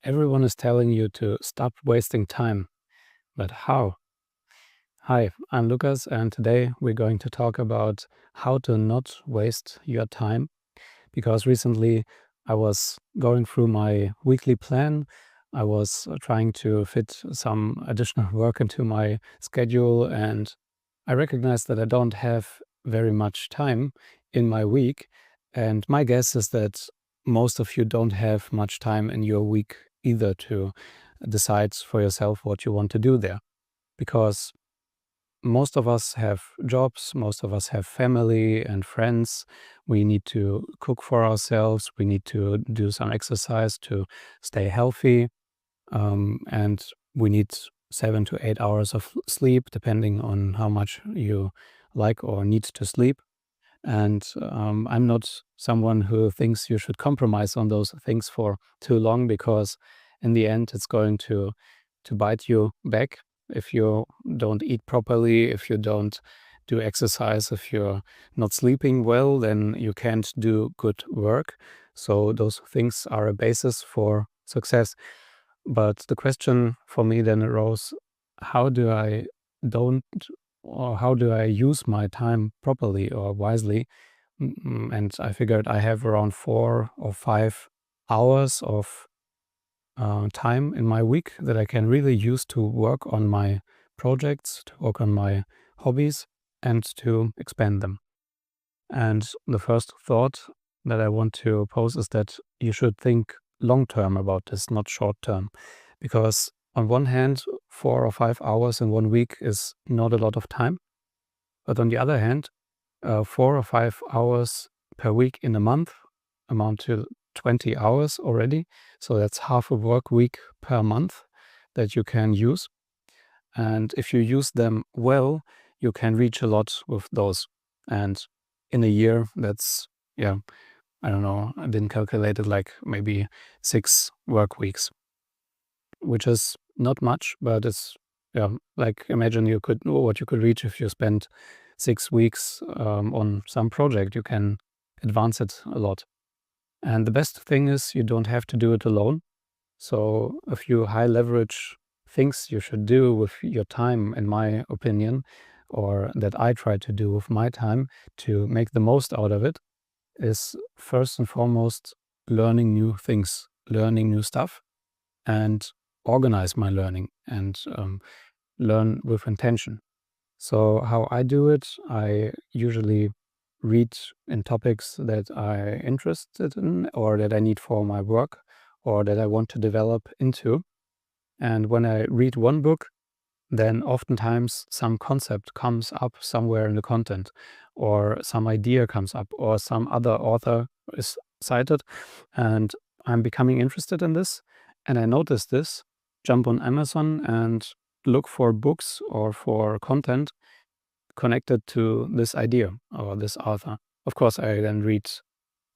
Everyone is telling you to stop wasting time, but how? Hi, I'm Lucas, and today we're going to talk about how to not waste your time. Because recently I was going through my weekly plan. I was trying to fit some additional work into my schedule, and I recognized that I don't have very much time in my week. And my guess is that most of you don't have much time in your week either to decide for yourself what you want to do there. Because most of us have jobs, most of us have family and friends. We need to cook for ourselves, we need to do some exercise to stay healthy, and we need 7 to 8 hours of sleep, depending on how much you like or need to sleep. And I'm not someone who thinks you should compromise on those things for too long, because in the end, it's going to bite you back if you don't eat properly, if you don't do exercise, if you're not sleeping well, then you can't do good work. So those things are a basis for success. But the question for me then arose, how do I don't or how do I use my time properly or wisely? And I figured I have around 4 or 5 hours of time in my week that I can really use to work on my projects, to work on my hobbies, and to expand them. And the first thought that I want to pose is that you should think long term about this, not short term. Because on one hand, 4 or 5 hours in one week is not a lot of time. But on the other hand, 4 or 5 hours per week in a month amount to 20 hours already. So that's half a work week per month that you can use. And if you use them well, you can reach a lot with those. And in a year, that's, yeah, I don't know, I didn't calculate it, like maybe 6 work weeks, which is not much, but it's, yeah, like imagine what you could reach if you spend 6 weeks on some project. You can advance it a lot. And the best thing is you don't have to do it alone. So a few high leverage things you should do with your time, in my opinion, or that I try to do with my time to make the most out of it, is first and foremost learning new things, learning new stuff, and organize my learning and learn with intention. So how I do it, I usually read in topics that I'm interested in or that I need for my work or that I want to develop into. And when I read one book, then oftentimes some concept comes up somewhere in the content, or some idea comes up, or some other author is cited, and I'm becoming interested in this. And I notice this, jump on Amazon and look for books or for content connected to this idea or this author. Of course, I then read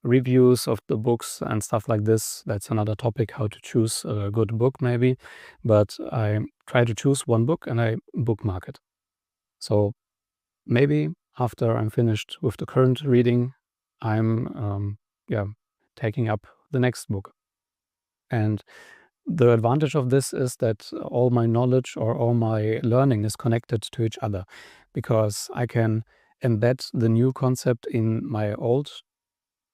reviews of the books and stuff like this. That's another topic, how to choose a good book maybe. But I try to choose one book and I bookmark it. So maybe after I'm finished with the current reading, I'm yeah, taking up the next book. And the advantage of this is that all my knowledge or all my learning is connected to each other, because I can embed the new concept in my old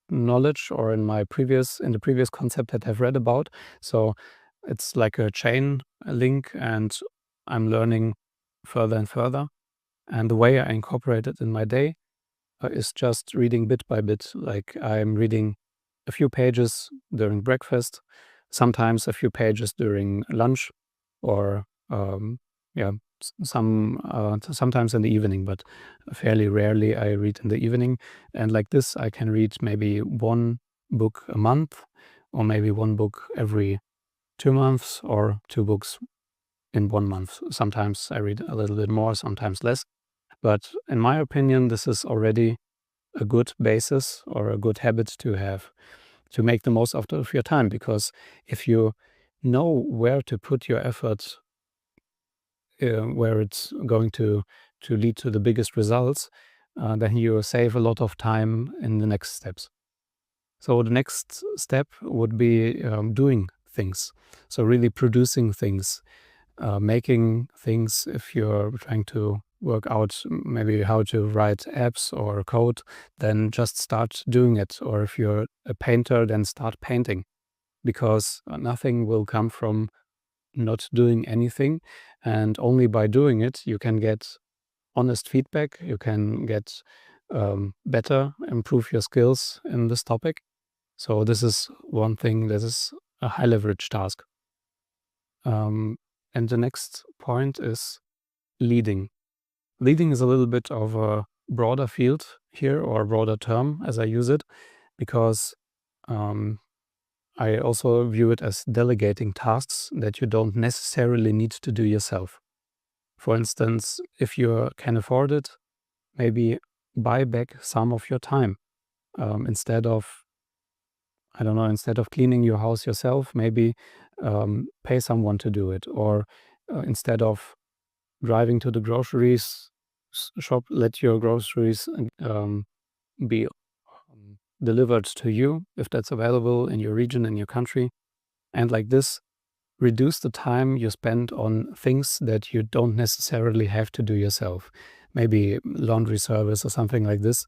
knowledge or in the previous concept that I've read about. So it's like a chain link, and I'm learning further and further. And the way I incorporate it in my day is just reading bit by bit. Like I'm reading a few pages during breakfast, sometimes a few pages during lunch, or yeah, sometimes in the evening, but fairly rarely I read in the evening. And like this, I can read maybe one book a month, or maybe one book every 2 months, or two books in 1 month. Sometimes I read a little bit more, sometimes less. But in my opinion, this is already a good basis or a good habit to have to make the most out of your time. Because if you know where to put your effort, where it's going to lead to the biggest results, then you save a lot of time in the next steps. So the next step would be doing things. So really producing things, making things. If you're trying to work out maybe how to write apps or code, then just start doing it. Or if you're a painter, then start painting, because nothing will come from not doing anything. And only by doing it, you can get honest feedback, you can get better, improve your skills in this topic. So this is one thing that is a high leverage task. And the next point is leading. Leading is a little bit of a broader field here, or a broader term as I use it, because I also view it as delegating tasks that you don't necessarily need to do yourself. For instance, if you can afford it, maybe buy back some of your time. Instead of, I don't know, instead of cleaning your house yourself, maybe pay someone to do it. Or instead of driving to the groceries shop, let your groceries be delivered to you if that's available in your region, in your country. And like this, reduce the time you spend on things that you don't necessarily have to do yourself. Maybe laundry service or something like this.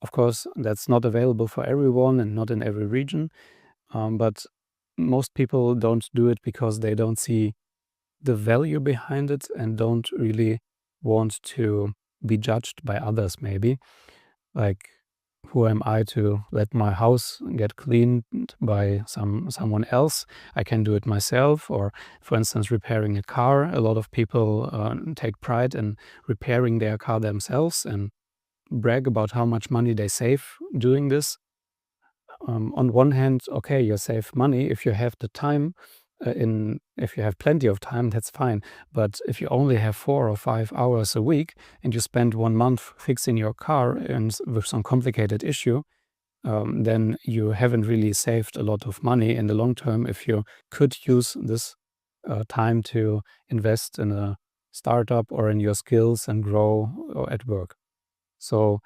Of course, that's not available for everyone and not in every region, but most people don't do it because they don't see the value behind it and don't really want to be judged by others, maybe. Like, who am I to let my house get cleaned by someone else? I can do it myself. Or, for instance, repairing a car. A lot of people take pride in repairing their car themselves and brag about how much money they save doing this. On one hand, okay, you save money if you have the time. If you have plenty of time, that's fine. But if you only have 4 or 5 hours a week and you spend 1 month fixing your car and with some complicated issue, then you haven't really saved a lot of money in the long term. If you could use this time to invest in a startup or in your skills and grow at work. So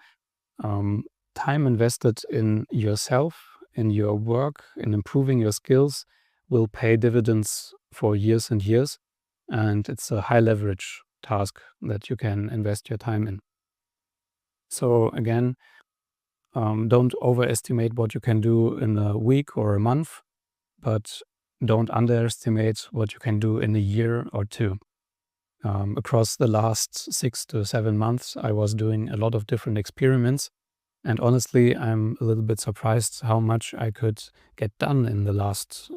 time invested in yourself, in your work, in improving your skills will pay dividends for years and years. And it's a high leverage task that you can invest your time in. So again, don't overestimate what you can do in a week or a month, but don't underestimate what you can do in a year or two. Across the last 6 to 7 months, I was doing a lot of different experiments. And honestly, I'm a little bit surprised how much I could get done in the last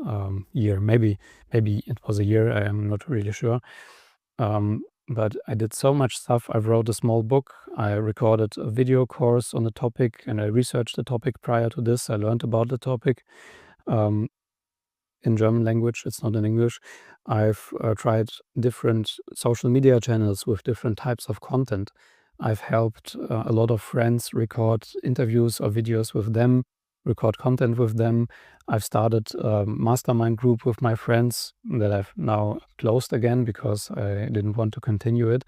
year. Maybe it was a year, I am not really sure. But I did so much stuff. I wrote a small book. I recorded a video course on the topic, and I researched the topic prior to this. I learned about the topic in German language. It's not in English. I've tried different social media channels with different types of content. I've helped a lot of friends record interviews or videos with them, record content with them. I've started a mastermind group with my friends that I've now closed again because I didn't want to continue it.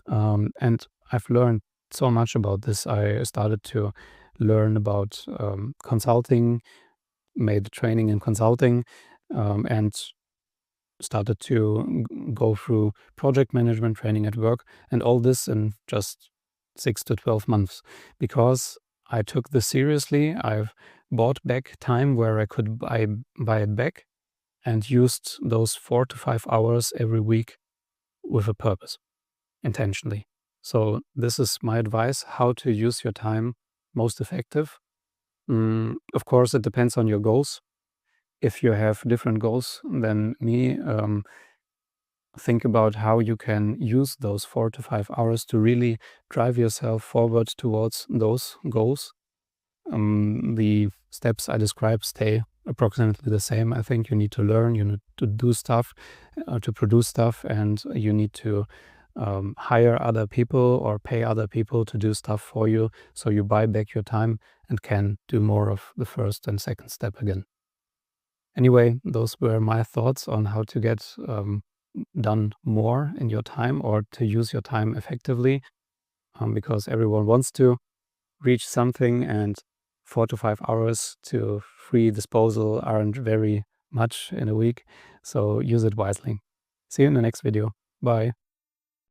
And I've learned so much about this. I started to learn about consulting, made training in consulting, and started to go through project management training at work, and all this in just 6 to 12 months, because I took this seriously. I've bought back time where I could buy it back, and used those 4 to 5 hours every week with a purpose, intentionally. So this is my advice, how to use your time most effective. Of course, it depends on your goals. If you have different goals than me, think about how you can use those 4 to 5 hours to really drive yourself forward towards those goals. The steps I described stay approximately the same. I think you need to learn, you need to do stuff, to produce stuff, and you need to hire other people or pay other people to do stuff for you, so you buy back your time and can do more of the first and second step again. Anyway, those were my thoughts on how to get done more in your time, or to use your time effectively, because everyone wants to reach something, and 4 to 5 hours to free disposal aren't very much in a week, so use it wisely. See you in the next video. Bye.